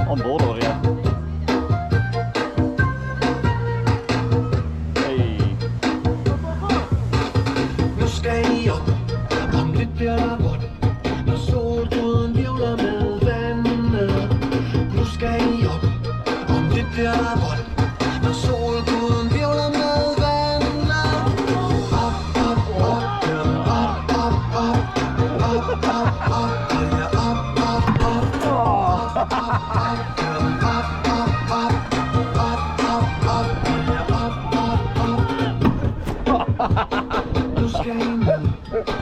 On board already. Hey. Nu skal I op, om lidt bliver der vådt, når solguden hvirvler med vandet. Nu skal I op, om lidt bliver der vådt, når solguden hvirvler med vandet. Op, op, op, ja, op, op, op, op, op, op, ja, op, op, op, op, op, op, ja, op, op, op, op, op, op, ja, op, op, op. Nu skal I med,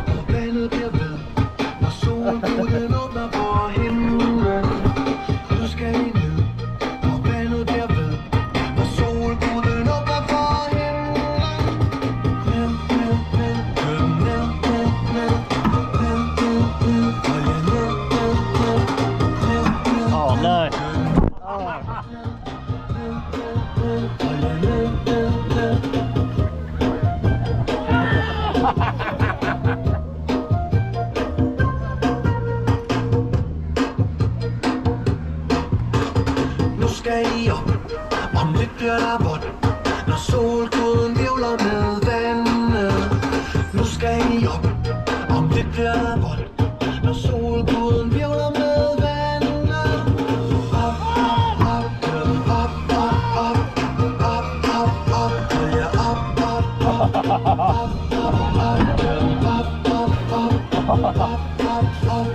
og vandet bliver ved, og solguden åbner for himlen. Nu skal I ned, og vandet bliver ved, og solguden åbner for himlen. Ned, ned, ned, ned, ned, ned, ned, ned, ned, ned, og ja, ned, ned, ned, ned, ned. Oh no. Og ja, ned, ned, ned. Nu skal I op, om lidt bliver der vådt, når solguden hvirvler med vandet. Nu skal I op, om lidt bliver der vådt, når solguden hvirvler med vandet. Op, op, op, op, op, op, op, op, op, ja, op, op, op, op, op, op, ja, op, op, op, op, op, op, ja, op, op, op.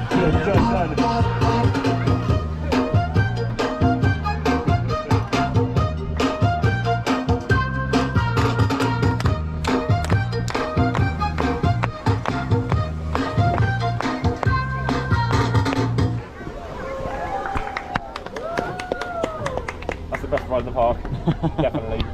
That's the best ride in the park. Definitely.